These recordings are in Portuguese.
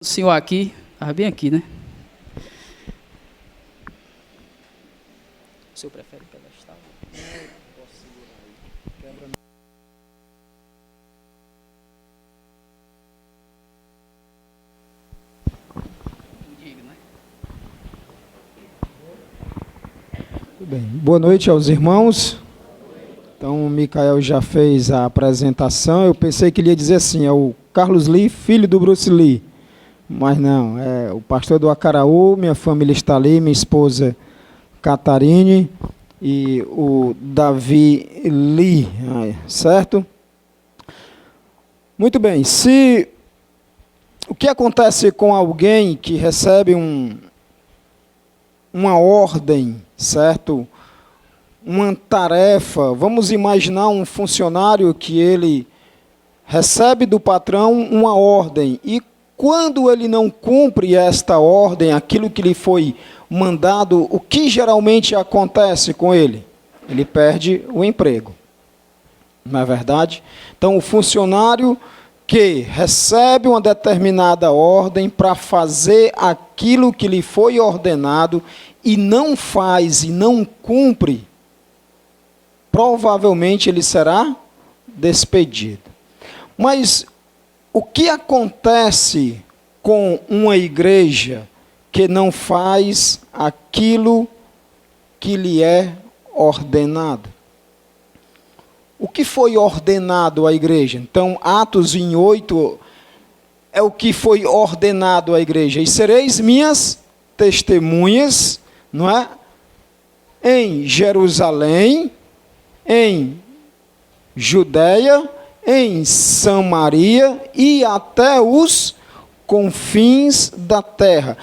O senhor aqui, estava bem aqui, né? O senhor prefere pedestal? Não, posso segurar aí. Quebra. Diga, né? Tudo bem. Boa noite aos irmãos. Então, o Micael já fez a apresentação. Eu pensei que ele ia dizer assim, é o Carlos Lee, filho do Bruce Lee. Mas não, é o pastor do Acaraú, minha família está ali, minha esposa Catarine e o Davi Lee, certo? Muito bem, o que acontece com alguém que recebe uma ordem, certo? Uma tarefa, vamos imaginar um funcionário que ele recebe do patrão uma ordem e quando ele não cumpre esta ordem, aquilo que lhe foi mandado, o que geralmente acontece com ele? Ele perde o emprego. Não é verdade? Então, o funcionário que recebe uma determinada ordem para fazer aquilo que lhe foi ordenado e não faz e não cumpre, provavelmente ele será despedido. Mas o que acontece com uma igreja que não faz aquilo que lhe é ordenado? O que foi ordenado à igreja? Então, Atos 28 é o que foi ordenado à igreja. E sereis minhas testemunhas, não é? Em Jerusalém, em Judeia, em Samaria e até os confins da terra.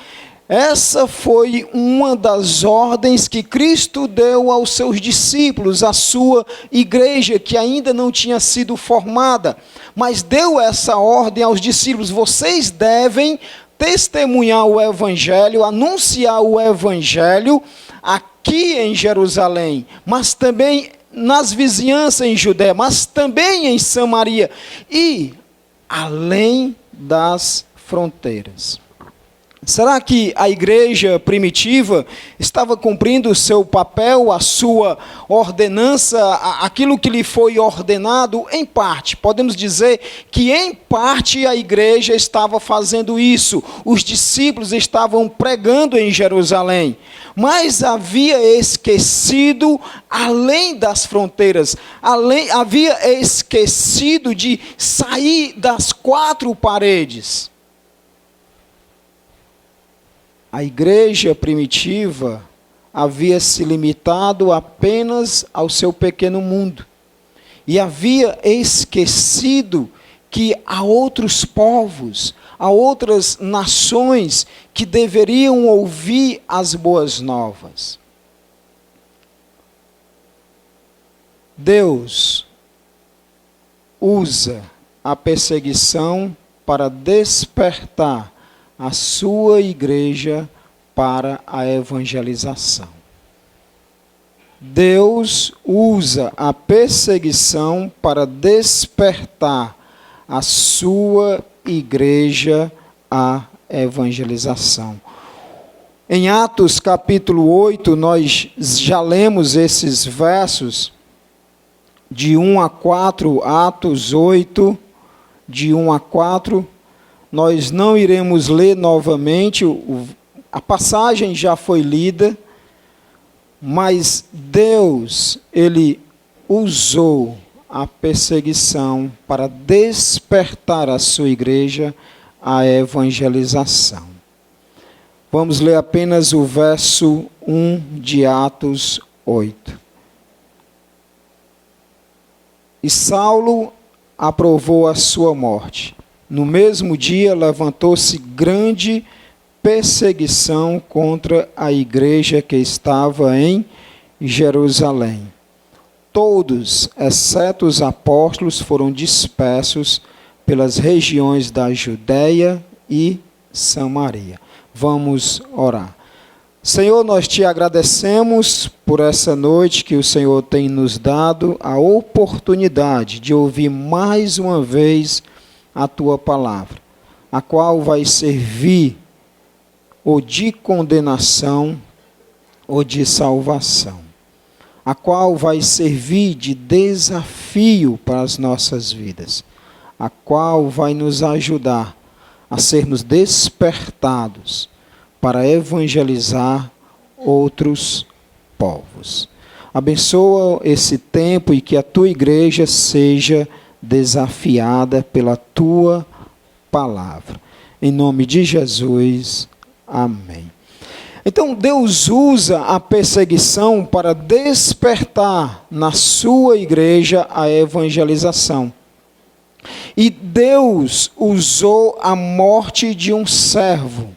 Essa foi uma das ordens que Cristo deu aos seus discípulos, à sua igreja, que ainda não tinha sido formada, mas deu essa ordem aos discípulos: vocês devem testemunhar o evangelho, anunciar o evangelho aqui em Jerusalém, mas também nas vizinhanças em Judéia, mas também em Samaria e além das fronteiras. Será que a igreja primitiva estava cumprindo o seu papel, a sua ordenança, aquilo que lhe foi ordenado? Em parte, podemos dizer que em parte a igreja estava fazendo isso. Os discípulos estavam pregando em Jerusalém, mas havia esquecido além das fronteiras, havia esquecido de sair das quatro paredes. A igreja primitiva havia se limitado apenas ao seu pequeno mundo e havia esquecido que há outros povos, há outras nações que deveriam ouvir as boas novas. Deus usa a perseguição para despertar a sua igreja para a evangelização. Deus usa a perseguição para despertar a sua igreja à evangelização. Em Atos capítulo 8, nós já lemos esses versos de 1 a 4, Atos 8, de 1 a 4, nós não iremos ler novamente, a passagem já foi lida, mas Deus, Ele usou a perseguição para despertar a sua igreja à evangelização. Vamos ler apenas o verso 1 de Atos 8. E Saulo aprovou a sua morte. No mesmo dia levantou-se grande perseguição contra a igreja que estava em Jerusalém. Todos, exceto os apóstolos, foram dispersos pelas regiões da Judéia e Samaria. Vamos orar. Senhor, nós te agradecemos por essa noite que o Senhor tem nos dado a oportunidade de ouvir mais uma vez a tua palavra. a qual vai servir ou de condenação ou de salvação, a qual vai servir de desafio para as nossas vidas, a qual vai nos ajudar a sermos despertados para evangelizar outros povos. Abençoa esse tempo e que a tua igreja seja desafiada pela tua palavra. Em nome de Jesus, amém. Então Deus usa a perseguição para despertar na sua igreja a evangelização. E Deus usou a morte de um servo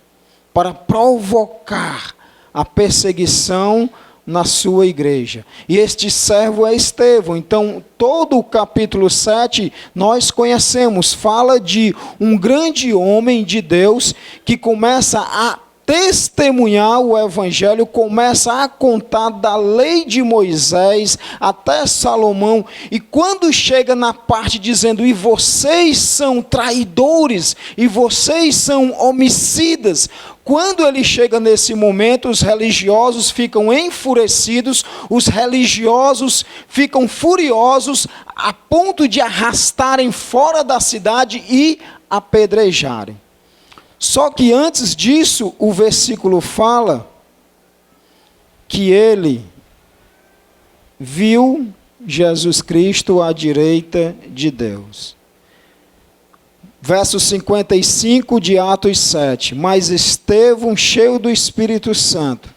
para provocar a perseguição na sua igreja. E este servo é Estevão. Então, todo o capítulo 7, nós conhecemos, fala de um grande homem de Deus que começa a testemunhar o evangelho, começa a contar da lei de Moisés até Salomão, e quando chega na parte dizendo, e vocês são traidores, e vocês são homicidas, quando ele chega nesse momento, os religiosos ficam enfurecidos, os religiosos ficam furiosos, a ponto de arrastarem fora da cidade e apedrejarem. Só que antes disso, o versículo fala que ele viu Jesus Cristo à direita de Deus. Verso 55 de Atos 7. Mas Estevão, cheio do Espírito Santo,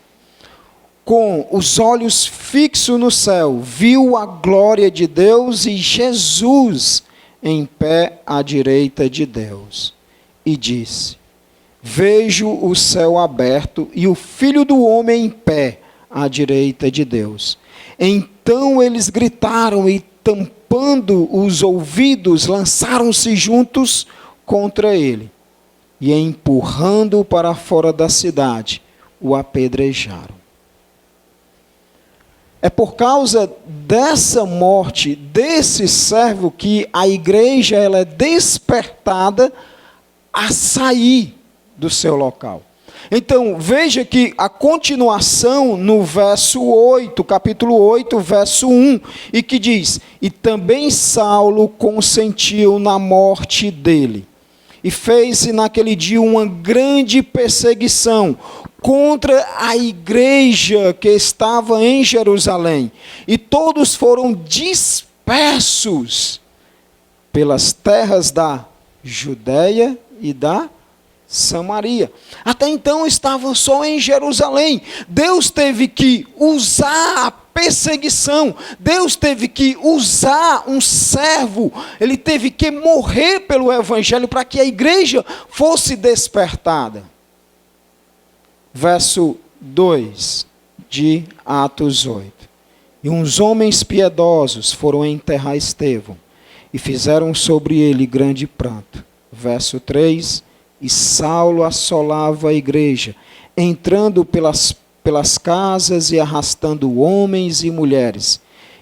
com os olhos fixos no céu, viu a glória de Deus e Jesus em pé à direita de Deus. E disse, vejo o céu aberto e o Filho do Homem em pé à direita de Deus. Então eles gritaram e, tampando os ouvidos, lançaram-se juntos contra ele. E, empurrando-o para fora da cidade, o apedrejaram. É por causa dessa morte, desse servo, que a igreja ela é despertada a sair do seu local. Então, veja que a continuação no verso 8, capítulo 8, verso 1, e que diz, e também Saulo consentiu na morte dele, e fez-se naquele dia uma grande perseguição contra a igreja que estava em Jerusalém, e todos foram dispersos pelas terras da Judéia e da Samaria. Até então estavam só em Jerusalém. Deus teve que usar a perseguição, Deus teve que usar um servo, ele teve que morrer pelo evangelho para que a igreja fosse despertada. Verso 2 de Atos 8. E uns homens piedosos foram enterrar Estevão e fizeram sobre ele grande pranto. Verso 3. E Saulo assolava a igreja, entrando pelas casas e arrastando homens e mulheres,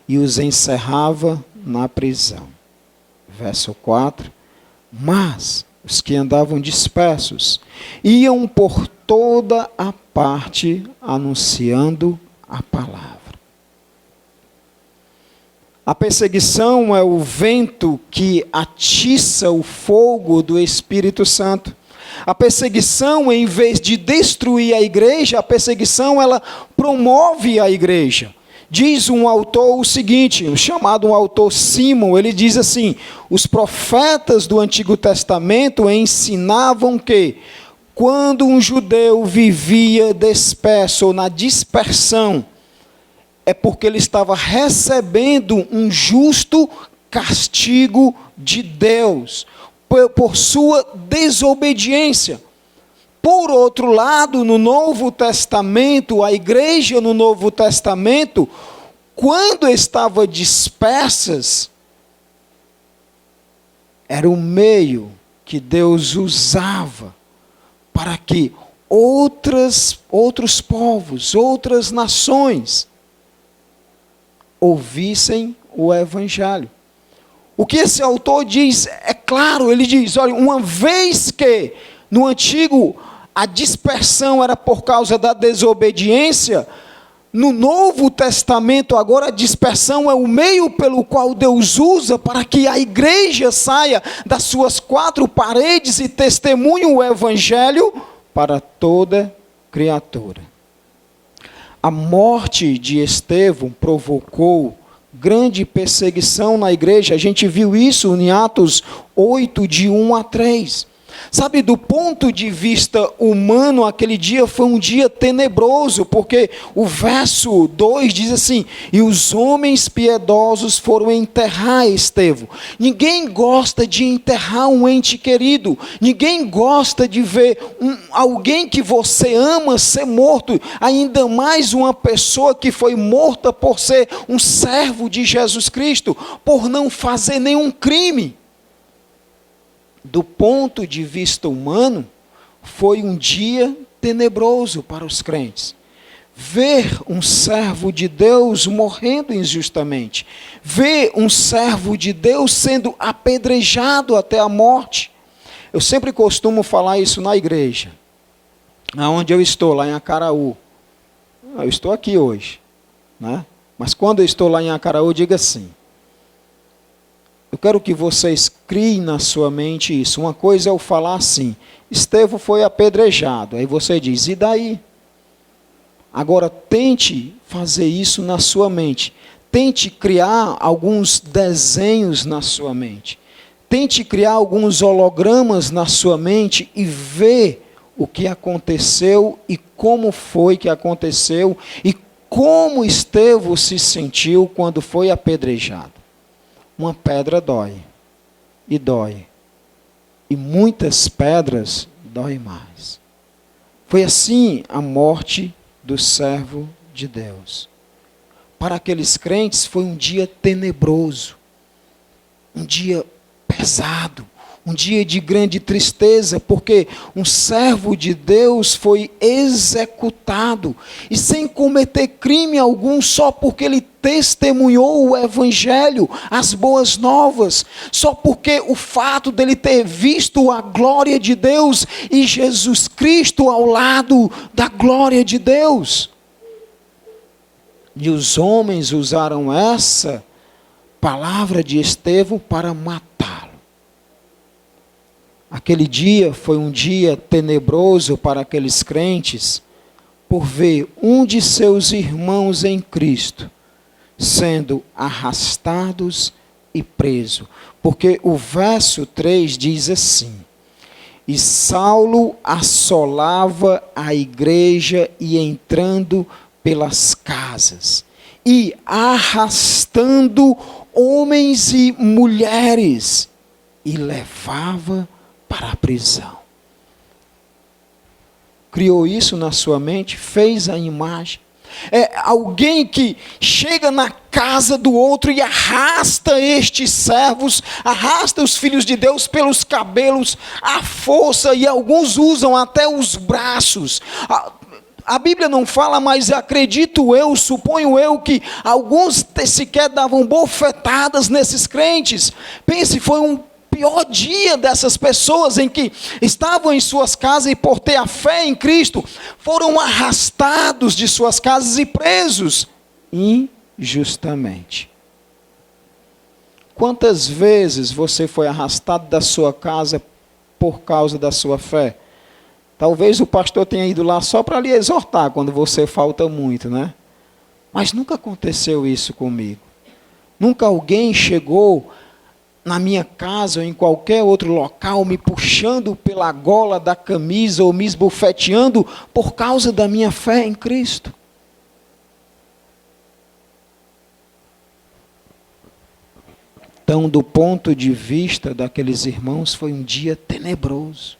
e os encerrava na prisão. Verso 4. Mas os que andavam dispersos iam por toda a parte anunciando a palavra. A perseguição é o vento que atiça o fogo do Espírito Santo. A perseguição, em vez de destruir a igreja, a perseguição ela promove a igreja. Diz um autor o seguinte, chamado um autor Simon, ele diz assim, os profetas do Antigo Testamento ensinavam que, quando um judeu vivia disperso ou na dispersão, é porque ele estava recebendo um justo castigo de Deus por sua desobediência. Por outro lado, no Novo Testamento, a igreja no Novo Testamento, quando estava dispersas, era o meio que Deus usava para que outros povos, outras nações, ouvissem o Evangelho. O que esse autor diz é claro, ele diz, olha, uma vez que no antigo a dispersão era por causa da desobediência, no Novo Testamento agora a dispersão é o meio pelo qual Deus usa para que a igreja saia das suas quatro paredes e testemunhe o evangelho para toda criatura. A morte de Estevão provocou grande perseguição na igreja. A gente viu isso em Atos 8, de 1 a 3. Sabe, do ponto de vista humano, aquele dia foi um dia tenebroso, porque o verso 2 diz assim: e os homens piedosos foram enterrar Estevão. Ninguém gosta de enterrar um ente querido, ninguém gosta de ver alguém que você ama ser morto, ainda mais uma pessoa que foi morta por ser um servo de Jesus Cristo, por não fazer nenhum crime. Do ponto de vista humano, foi um dia tenebroso para os crentes. Ver um servo de Deus morrendo injustamente, ver um servo de Deus sendo apedrejado até a morte. Eu sempre costumo falar isso na igreja, aonde eu estou, lá em Acaraú. Eu estou aqui hoje, né? Mas quando eu estou lá em Acaraú, diga assim: eu quero que vocês criem na sua mente isso. Uma coisa é eu falar assim: Estevão foi apedrejado. Aí você diz, e daí? Agora tente fazer isso na sua mente. Tente criar alguns desenhos na sua mente. Tente criar alguns hologramas na sua mente e ver o que aconteceu e como foi que aconteceu e como Estevão se sentiu quando foi apedrejado. Uma pedra dói, e dói, e muitas pedras doem mais. Foi assim a morte do servo de Deus. Para aqueles crentes foi um dia tenebroso, um dia pesado, um dia de grande tristeza, porque um servo de Deus foi executado, e sem cometer crime algum, só porque ele testemunhou o evangelho, as boas novas, só porque o fato dele ter visto a glória de Deus e Jesus Cristo ao lado da glória de Deus. E os homens usaram essa palavra de Estevão para matá-lo. Aquele dia foi um dia tenebroso para aqueles crentes, por ver um de seus irmãos em Cristo sendo arrastados e preso. Porque o verso 3 diz assim: e Saulo assolava a igreja e entrando pelas casas, e arrastando homens e mulheres, e levava para a prisão. Criou isso na sua mente, fez a imagem. É alguém que chega na casa do outro e arrasta estes servos, arrasta os filhos de Deus pelos cabelos, à força, e alguns usam até os braços. A Bíblia não fala, mas acredito eu, suponho eu, que alguns sequer davam bofetadas nesses crentes. Pense, foi um pior dia dessas pessoas em que estavam em suas casas e por ter a fé em Cristo, foram arrastados de suas casas e presos injustamente. Quantas vezes você foi arrastado da sua casa por causa da sua fé? Talvez o pastor tenha ido lá só para lhe exortar quando você falta muito, né? Mas nunca aconteceu isso comigo. Nunca alguém chegou na minha casa ou em qualquer outro local me puxando pela gola da camisa ou me esbofeteando por causa da minha fé em Cristo. Então, do ponto de vista daqueles irmãos, foi um dia tenebroso,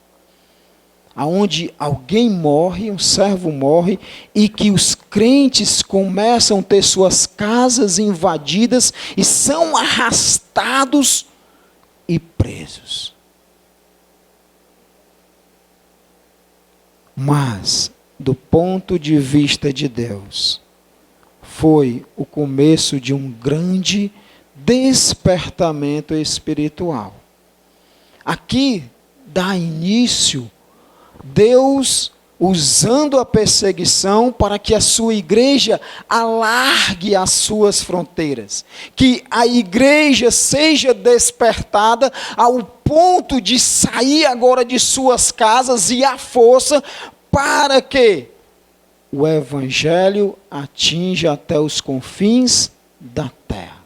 aonde alguém morre, um servo morre, e que os crentes começam a ter suas casas invadidas e são arrastados e presos. Mas, do ponto de vista de Deus, foi o começo de um grande despertamento espiritual. aqui dá início Deus usando a perseguição para que a sua igreja alargue as suas fronteiras, que a igreja seja despertada ao ponto de sair agora de suas casas e à força para que o evangelho atinja até os confins da terra.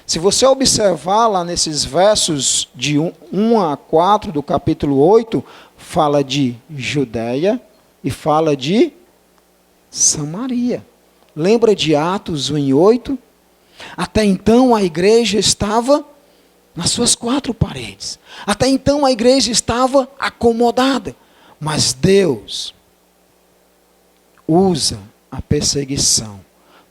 Se você observar lá nesses versos de 1 a 4 do capítulo 8, fala de Judeia e fala de Samaria. Lembra de Atos 1:8? Até então a igreja estava nas suas quatro paredes. Até então a igreja estava acomodada. Mas Deus usa a perseguição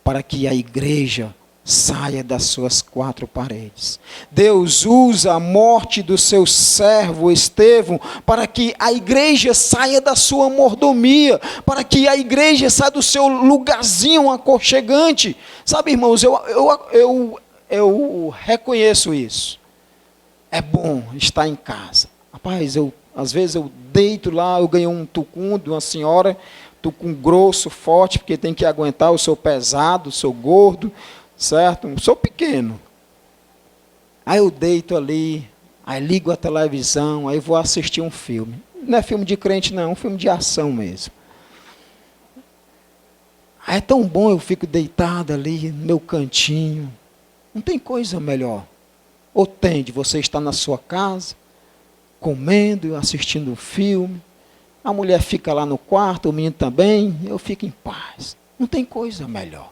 para que a igreja saia das suas quatro paredes. Deus usa a morte do seu servo Estevão para que a igreja saia da sua mordomia, para que a igreja saia do seu lugarzinho aconchegante. Sabe, irmãos, eu reconheço isso. É bom estar em casa. Rapaz, às vezes eu deito lá, eu ganhei um tucum de uma senhora, tucum grosso, forte, porque tem que aguentar, eu sou pesado, sou gordo, certo? Sou pequeno. Aí eu deito ali, aí ligo a televisão, aí vou assistir um filme. Não é filme de crente não, é um filme de ação mesmo. Aí é tão bom, eu fico deitado ali no meu cantinho. Não tem coisa melhor. Ou tem de você estar na sua casa, comendo, assistindo um filme. A mulher fica lá no quarto, o menino também, eu fico em paz. Não tem coisa melhor.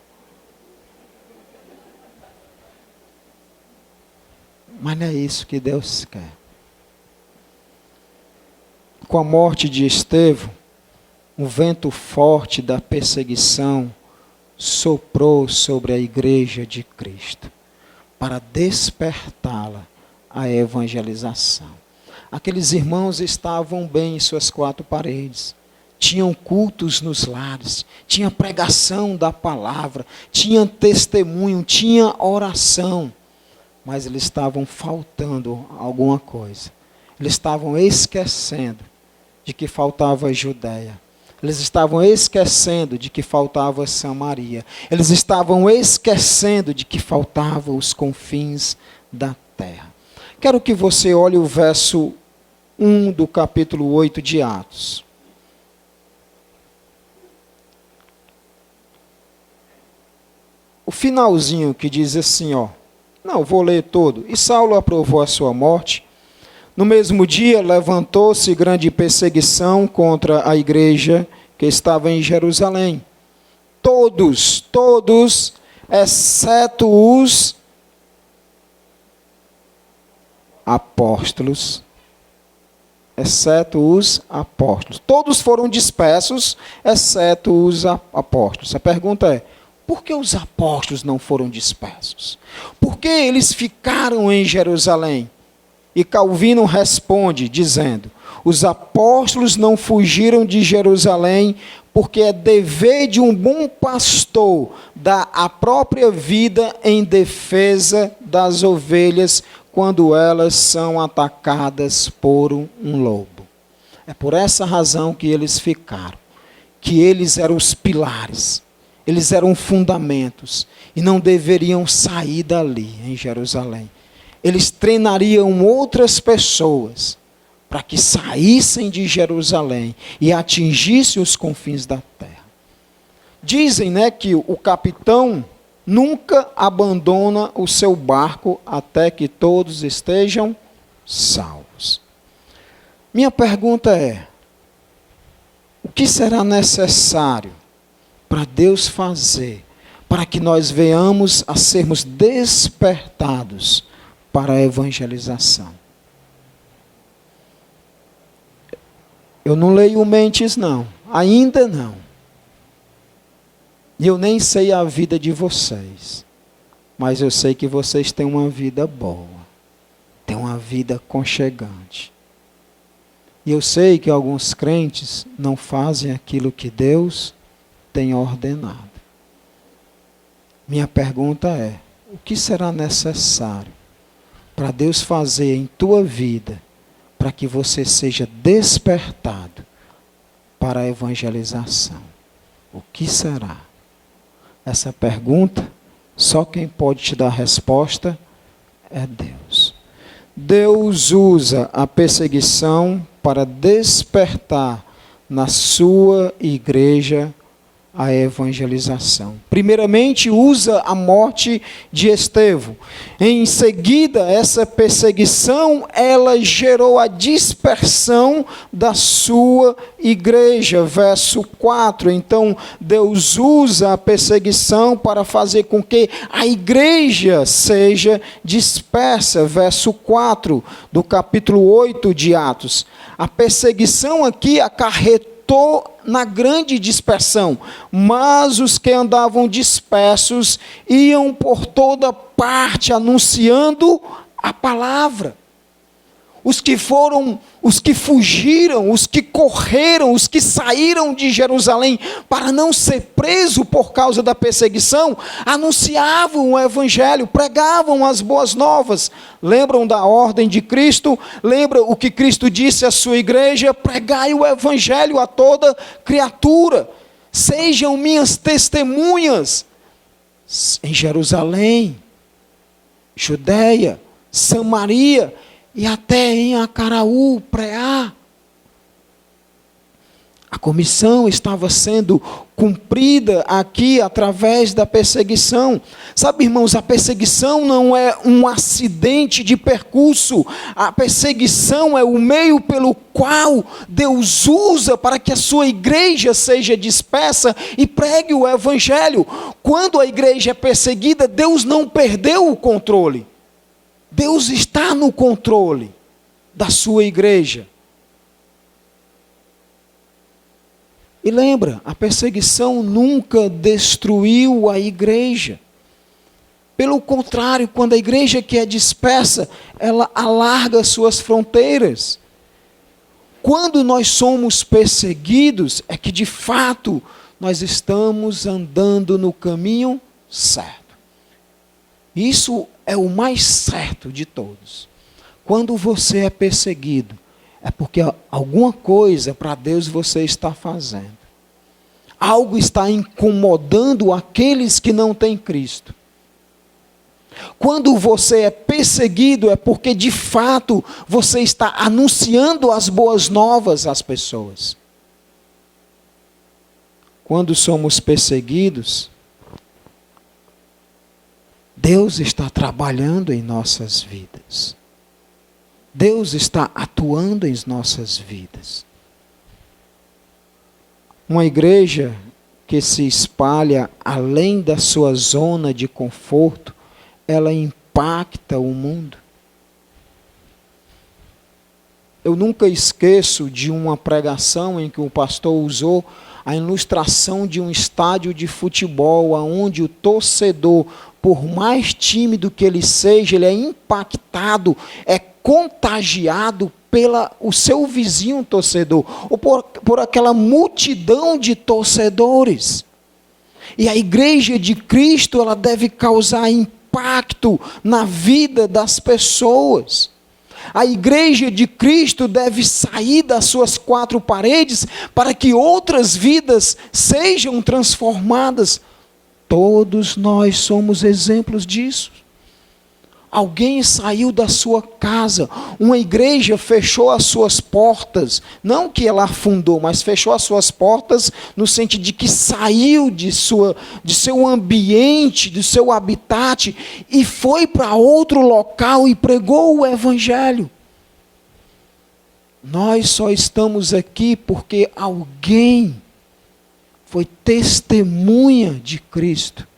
Mas não é isso que Deus quer. Com a morte de Estevão, um vento forte da perseguição soprou sobre a igreja de Cristo, para despertá-la à evangelização. Aqueles irmãos estavam bem em suas quatro paredes, tinham cultos nos lares, tinha pregação da palavra, tinha testemunho, tinha oração. Mas eles estavam faltando alguma coisa. Eles estavam esquecendo de que faltava Judeia. Eles estavam esquecendo de que faltava Samaria. Eles estavam esquecendo de que faltavam os confins da terra. Quero que você olhe o verso 1 do capítulo 8 de Atos. O finalzinho que diz assim, ó. Não, vou ler todo. E Saulo aprovou a sua morte. No mesmo dia, levantou-se grande perseguição contra a igreja que estava em Jerusalém. Todos, exceto os apóstolos. Todos foram dispersos, exceto os apóstolos. A pergunta é, por que os apóstolos não foram dispersos? Por que eles ficaram em Jerusalém? E Calvino responde dizendo, os apóstolos não fugiram de Jerusalém porque é dever de um bom pastor dar a própria vida em defesa das ovelhas quando elas são atacadas por um lobo. É por essa razão que eles ficaram, que eles eram os pilares. Eles eram fundamentos e não deveriam sair dali, em Jerusalém. Eles treinariam outras pessoas para que saíssem de Jerusalém e atingissem os confins da terra. Dizem, que o capitão nunca abandona o seu barco até que todos estejam salvos. Minha pergunta é, o que será necessário para Deus fazer, para que nós venhamos a sermos despertados para a evangelização? Eu não leio mentes não, ainda não. E eu nem sei a vida de vocês, mas eu sei que vocês têm uma vida boa, têm uma vida aconchegante. E eu sei que alguns crentes não fazem aquilo que Deus tem ordenado. Minha pergunta é, o que será necessário para Deus fazer em tua vida para que você seja despertado para a evangelização. O que será? Essa pergunta, só quem pode te dar a resposta é Deus. Deus usa a perseguição para despertar na sua igreja a evangelização. Primeiramente, usa a morte de Estevão. Em seguida, essa perseguição, ela gerou a dispersão da sua igreja. Verso 4. Então, Deus usa a perseguição para fazer com que a igreja seja dispersa. Verso 4 do capítulo 8 de Atos. A perseguição aqui acarretou na grande dispersão, mas os que andavam dispersos iam por toda parte anunciando a palavra. Os que fugiram, os que correram, os que saíram de Jerusalém para não ser preso por causa da perseguição, anunciavam o evangelho, pregavam as boas novas. Lembram da ordem de Cristo? Lembra o que Cristo disse à sua igreja? Pregai o evangelho a toda criatura. Sejam minhas testemunhas em Jerusalém, Judeia, Samaria e até em Acaraú, Preá. A comissão estava sendo cumprida aqui através da perseguição. Sabe, irmãos, a perseguição não é um acidente de percurso. A perseguição é o meio pelo qual Deus usa para que a sua igreja seja dispersa e pregue o evangelho. Quando a igreja é perseguida, Deus não perdeu o controle. Deus está no controle da sua igreja. E lembra, a perseguição nunca destruiu a igreja. Pelo contrário, quando a igreja que é dispersa, ela alarga suas fronteiras. Quando nós somos perseguidos, é que de fato nós estamos andando no caminho certo. Isso é o mais certo de todos. Quando você é perseguido, é porque alguma coisa para Deus você está fazendo. Algo está incomodando aqueles que não têm Cristo. Quando você é perseguido, é porque de fato você está anunciando as boas novas às pessoas. Quando somos perseguidos, Deus está trabalhando em nossas vidas. Deus está atuando em nossas vidas. Uma igreja que se espalha além da sua zona de conforto, ela impacta o mundo. Eu nunca esqueço de uma pregação em que o pastor usou a ilustração de um estádio de futebol, onde o torcedor, por mais tímido que ele seja, ele é impactado, é contagiado o seu vizinho torcedor, ou por aquela multidão de torcedores. E a igreja de Cristo, ela deve causar impacto na vida das pessoas. A igreja de Cristo deve sair das suas quatro paredes para que outras vidas sejam transformadas. Todos nós somos exemplos disso. Alguém saiu da sua casa, uma igreja fechou as suas portas, não que ela afundou, mas fechou as suas portas no sentido de que saiu de seu ambiente, do seu habitat e foi para outro local e pregou o evangelho. Nós só estamos aqui porque alguém foi testemunha de Cristo.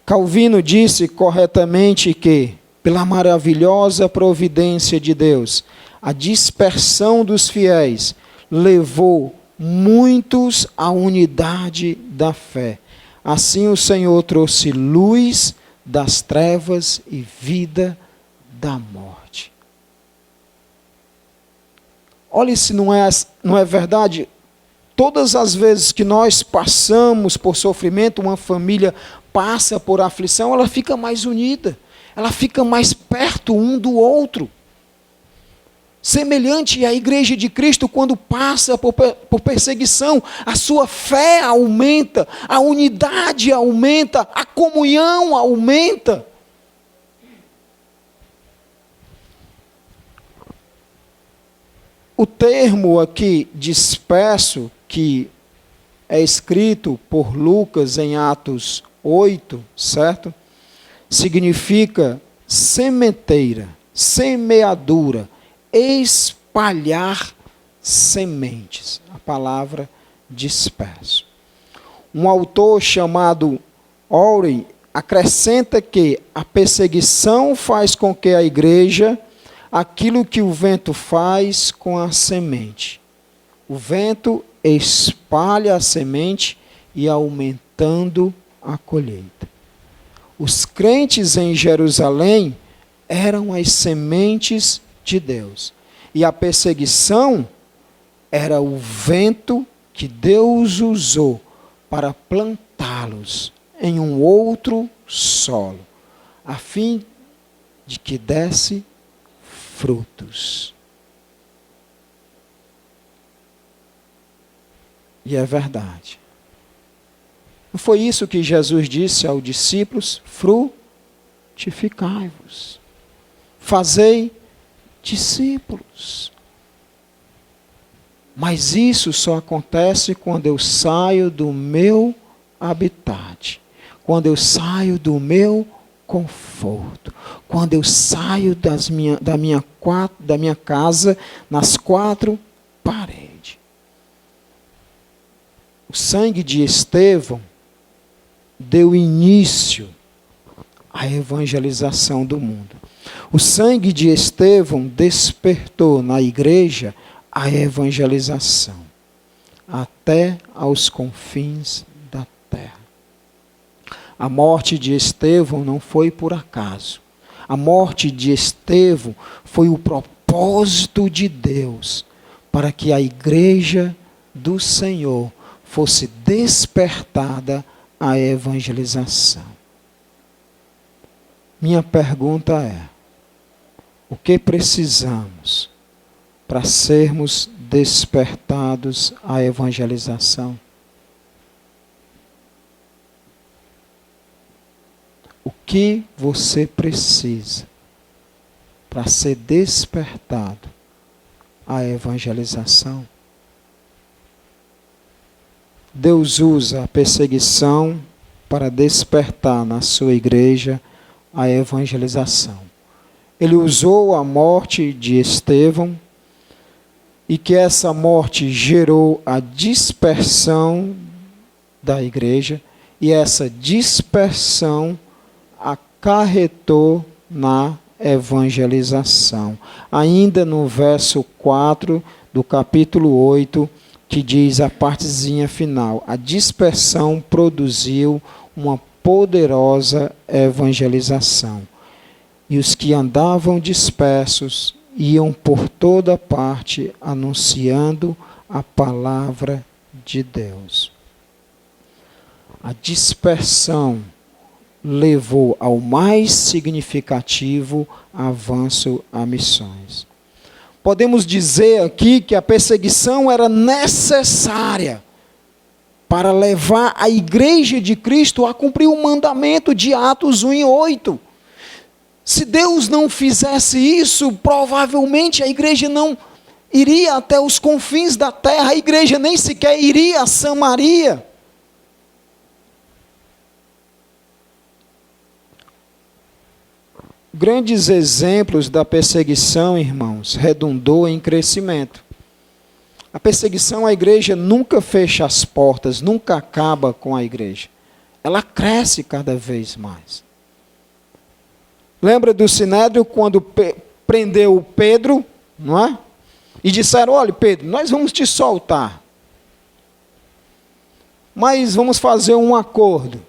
Calvino disse corretamente que, pela maravilhosa providência de Deus, a dispersão dos fiéis levou muitos à unidade da fé. Assim o Senhor trouxe luz das trevas e vida da morte. Olha se não é verdade. Todas as vezes que nós passamos por sofrimento, uma família passa por aflição, ela fica mais unida, ela fica mais perto um do outro. Semelhante à igreja de Cristo, quando passa por perseguição, a sua fé aumenta, a unidade aumenta, a comunhão aumenta. O termo aqui disperso, que é escrito por Lucas em Atos 8, certo? Significa sementeira, semeadura, espalhar sementes. A palavra disperso. Um autor chamado Oren acrescenta que a perseguição faz com que a igreja aquilo que o vento faz com a semente. O vento espalha a semente e aumentando a colheita. Os crentes em Jerusalém eram as sementes de Deus. E a perseguição era o vento que Deus usou para plantá-los em um outro solo, a fim de que desse frutos. E é verdade. Não foi isso que Jesus disse aos discípulos? Frutificai-vos. Fazei discípulos. Mas isso só acontece quando eu saio do meu habitat, quando eu saio do meu conforto, quando eu saio da minha casa nas quatro paredes. O sangue de Estevão deu início à evangelização do mundo. O sangue de Estevão despertou na igreja a evangelização até aos confins da terra. A morte de Estevão não foi por acaso. A morte de Estevão foi o propósito de Deus para que a igreja do Senhor fosse despertada à evangelização. Minha pergunta é: o que precisamos para sermos despertados à evangelização? O que você precisa para ser despertado à evangelização? Deus usa a perseguição para despertar na sua igreja a evangelização. Ele usou a morte de Estevão e que essa morte gerou a dispersão da igreja e essa dispersão acarretou na evangelização. Ainda no verso 4 do capítulo 8, que diz a partezinha final: a dispersão produziu uma poderosa evangelização. E os que andavam dispersos iam por toda parte anunciando a palavra de Deus. A dispersão levou ao mais significativo avanço a missões. Podemos dizer aqui que a perseguição era necessária para levar a igreja de Cristo a cumprir o mandamento de Atos 1:8. Se Deus não fizesse isso, provavelmente a igreja não iria até os confins da terra, a igreja nem sequer iria a Samaria. Grandes exemplos da perseguição, irmãos, redundou em crescimento. A perseguição à igreja nunca fecha as portas, nunca acaba com a igreja. Ela cresce cada vez mais. Lembra do Sinédrio quando prendeu Pedro, não é? E disseram: olha, Pedro, nós vamos te soltar. Mas vamos fazer um acordo.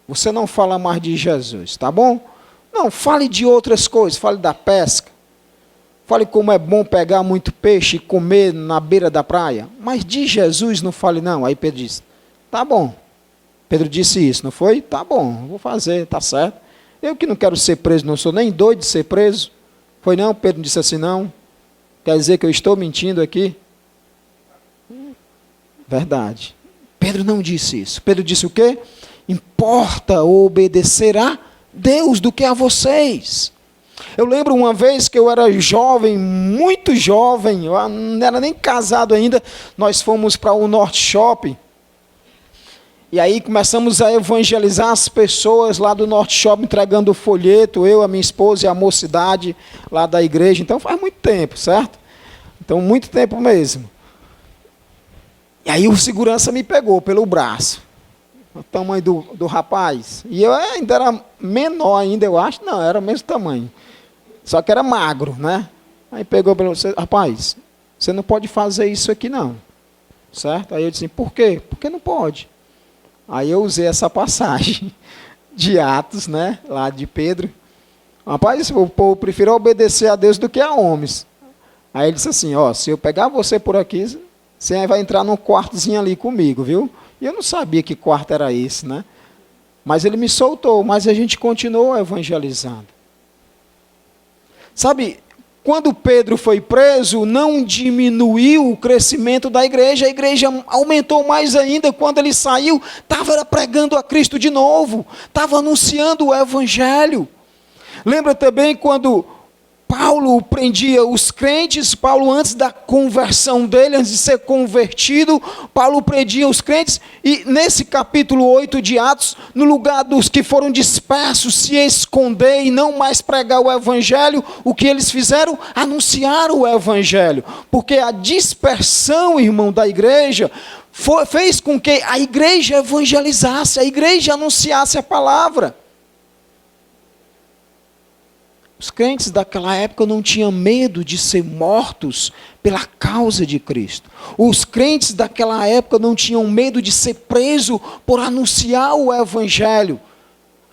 Você não fala mais de Jesus, tá bom? Não, fale de outras coisas, fale da pesca. Fale como é bom pegar muito peixe e comer na beira da praia. Mas de Jesus não fale não. Aí Pedro disse: tá bom. Pedro disse isso, não foi? Tá bom, vou fazer, tá certo. Eu que não quero ser preso, não sou nem doido de ser preso. Foi não? Pedro disse assim, não. Quer dizer que eu estou mentindo aqui? Verdade. Pedro não disse isso. Pedro disse o quê? Importa obedecer a Deus do que a vocês. Eu lembro uma vez que eu era jovem, muito jovem, eu não era nem casado ainda, nós fomos para o Norte Shopping. E aí começamos a evangelizar as pessoas lá do Norte Shopping, entregando o folheto, eu, a minha esposa e a mocidade lá da igreja. Então faz muito tempo, certo? Então muito tempo mesmo. E aí o segurança me pegou pelo braço. O tamanho do rapaz. E eu ainda era menor ainda, eu acho. Não, era o mesmo tamanho. Só que era magro, né? Aí pegou pelo... Rapaz, você não pode fazer isso aqui não. Certo? Aí eu disse, por quê? Porque não pode. Aí eu usei essa passagem de Atos, né? Lá de Pedro. Rapaz, o povo prefere obedecer a Deus do que a homens. Aí ele disse assim, ó, se eu pegar você por aqui, você vai entrar num quartozinho ali comigo, viu? E eu não sabia que quarto era esse, né? Mas ele me soltou, mas a gente continuou evangelizando. Sabe, quando Pedro foi preso, não diminuiu o crescimento da igreja, a igreja aumentou mais ainda. Quando ele saiu, estava pregando a Cristo de novo, estava anunciando o evangelho. Lembra também quando Paulo prendia os crentes, Paulo antes da conversão dele, antes de ser convertido, Paulo prendia os crentes, e nesse capítulo 8 de Atos, no lugar dos que foram dispersos, se esconder e não mais pregar o evangelho, o que eles fizeram? Anunciaram o evangelho, porque a dispersão, irmão, da igreja, fez com que a igreja evangelizasse, a igreja anunciasse a palavra. Os crentes daquela época não tinham medo de ser mortos pela causa de Cristo. Os crentes daquela época não tinham medo de ser presos por anunciar o evangelho.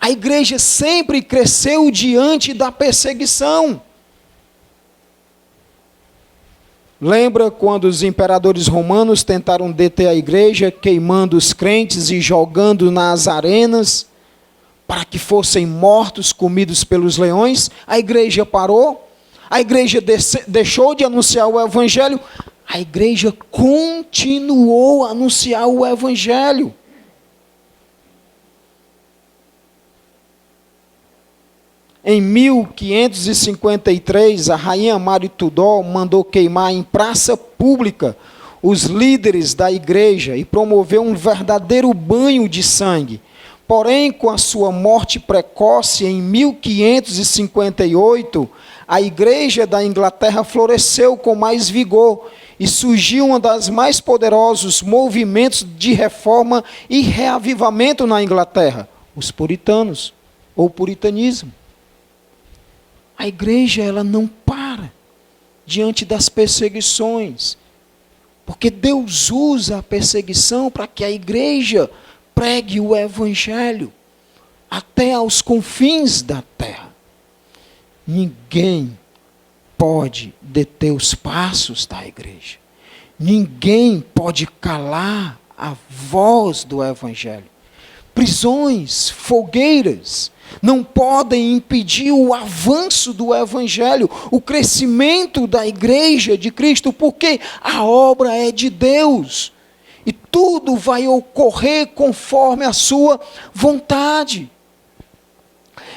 A igreja sempre cresceu diante da perseguição. Lembra quando os imperadores romanos tentaram deter a igreja, queimando os crentes e jogando nas arenas, para que fossem mortos, comidos pelos leões? A igreja parou, a igreja deixou de anunciar o evangelho, a igreja continuou a anunciar o evangelho. Em 1553, a rainha Maria Tudor mandou queimar em praça pública os líderes da igreja e promoveu um verdadeiro banho de sangue. Porém, com a sua morte precoce em 1558, a igreja da Inglaterra floresceu com mais vigor e surgiu um dos mais poderosos movimentos de reforma e reavivamento na Inglaterra, os puritanos, ou puritanismo. A igreja, ela não para diante das perseguições, porque Deus usa a perseguição para que a igreja pregue o evangelho até aos confins da terra. Ninguém pode deter os passos da igreja. Ninguém pode calar a voz do evangelho. Prisões, fogueiras, não podem impedir o avanço do evangelho, o crescimento da igreja de Cristo, porque a obra é de Deus. E tudo vai ocorrer conforme a sua vontade.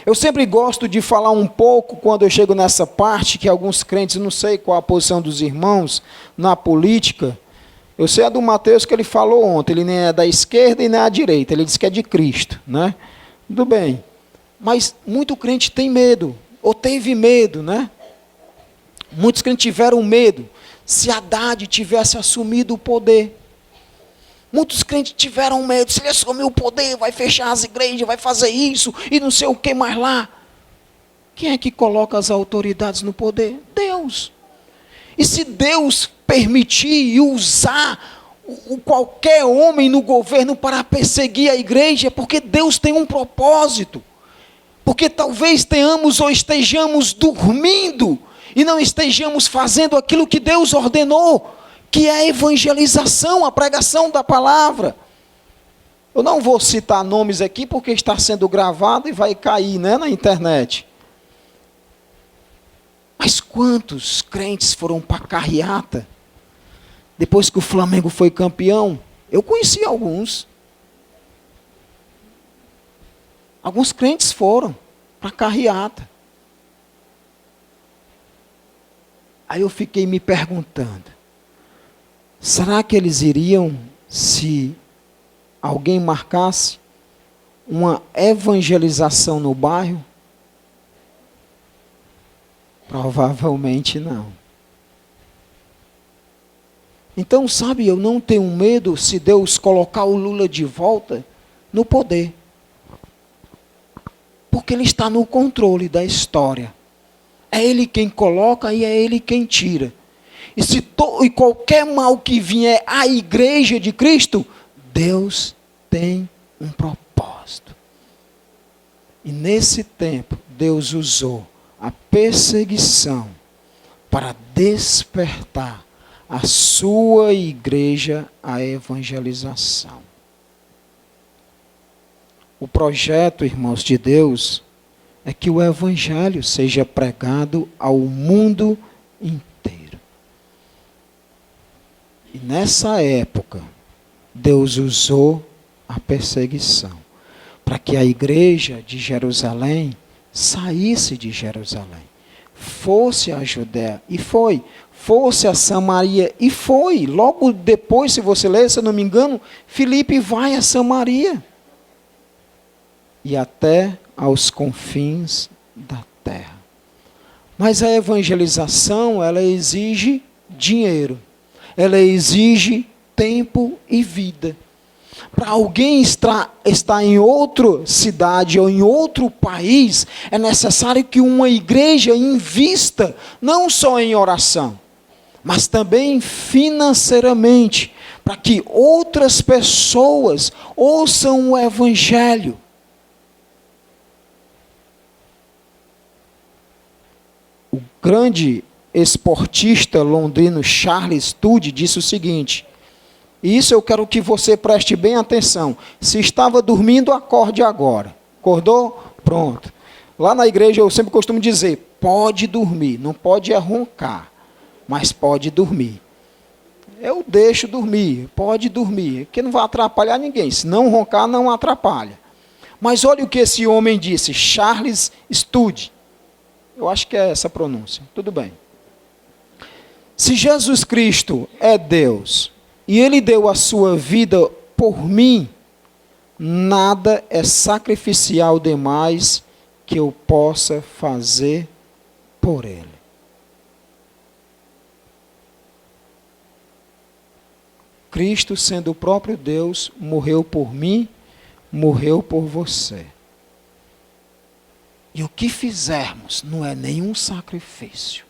Eu sempre gosto de falar um pouco, quando eu chego nessa parte, que alguns crentes, não sei qual a posição dos irmãos na política. Eu sei a do Mateus que ele falou ontem, ele nem é da esquerda e nem é da direita, ele disse que é de Cristo, né? Tudo bem. Mas muito crente tem medo, ou teve medo, né? Muitos crentes tiveram medo, se Haddad tivesse assumido o poder. Muitos crentes tiveram medo, se ele assumir o poder, vai fechar as igrejas, vai fazer isso, e não sei o que mais lá. Quem é que coloca as autoridades no poder? Deus. E se Deus permitir e usar qualquer homem no governo para perseguir a igreja, é porque Deus tem um propósito. Porque talvez tenhamos ou estejamos dormindo, e não estejamos fazendo aquilo que Deus ordenou, que é a evangelização, a pregação da palavra. Eu não vou citar nomes aqui porque está sendo gravado e vai cair, né, na internet. Mas quantos crentes foram para a carreata depois que o Flamengo foi campeão? Eu conheci alguns. Alguns crentes foram para a carreata. Aí eu fiquei me perguntando, será que eles iriam se alguém marcasse uma evangelização no bairro? Provavelmente não. Então, sabe, eu não tenho medo se Deus colocar o Lula de volta no poder. Porque Ele está no controle da história. É Ele quem coloca e é Ele quem tira. E qualquer mal que vier à igreja de Cristo, Deus tem um propósito. E nesse tempo, Deus usou a perseguição para despertar a sua igreja à evangelização. O projeto, irmãos de Deus, é que o evangelho seja pregado ao mundo inteiro. E nessa época, Deus usou a perseguição para que a igreja de Jerusalém saísse de Jerusalém, fosse a Judéia, e foi, fosse a Samaria, e foi. Logo depois, se você ler, se eu não me engano, Filipe vai a Samaria, e até aos confins da terra. Mas a evangelização, ela exige dinheiro, ela exige tempo e vida. Para alguém estar em outra cidade ou em outro país, é necessário que uma igreja invista não só em oração, mas também financeiramente, para que outras pessoas ouçam o evangelho. O grande esportista londrino Charles Studd disse o seguinte: e isso eu quero que você preste bem atenção. Se estava dormindo, acorde agora. Acordou? Pronto. Lá na igreja eu sempre costumo dizer, pode dormir, não pode roncar, mas pode dormir. Eu deixo dormir, pode dormir, que não vai atrapalhar ninguém. Se não roncar, não atrapalha. Mas olha o que esse homem disse, Charles Studd. Eu acho que é essa a pronúncia. Tudo bem. Se Jesus Cristo é Deus, e Ele deu a sua vida por mim, nada é sacrificial demais que eu possa fazer por Ele. Cristo, sendo o próprio Deus, morreu por mim, morreu por você. E o que fizermos não é nenhum sacrifício,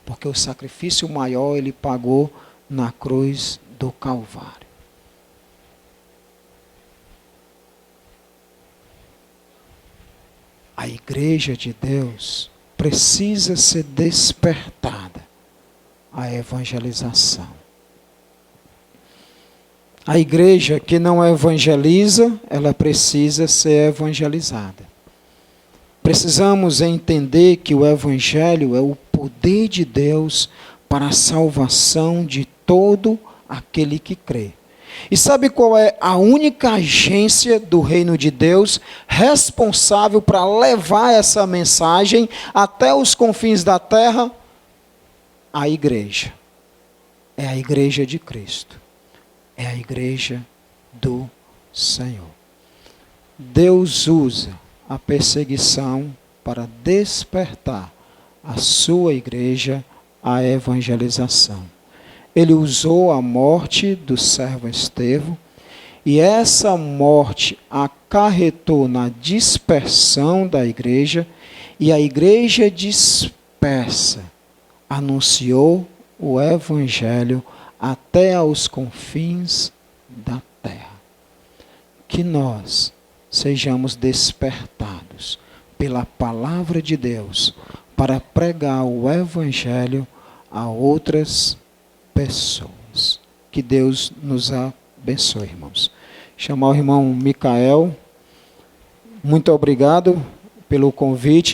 porque o sacrifício maior Ele pagou na cruz do Calvário. A igreja de Deus precisa ser despertada à evangelização. A igreja que não evangeliza, ela precisa ser evangelizada. Precisamos entender que o evangelho é o poder de Deus para a salvação de todo aquele que crê. E sabe qual é a única agência do reino de Deus responsável para levar essa mensagem até os confins da terra? A igreja. É a igreja de Cristo. É a igreja do Senhor. Deus usa a perseguição para despertar a sua igreja à evangelização. Ele usou a morte do servo Estevão, e essa morte acarretou na dispersão da igreja, e a igreja dispersa anunciou o evangelho até aos confins da terra. Que nós sejamos despertados pela palavra de Deus para pregar o evangelho a outras pessoas. Que Deus nos abençoe, irmãos. chamar o irmão Micael. Muito obrigado pelo convite.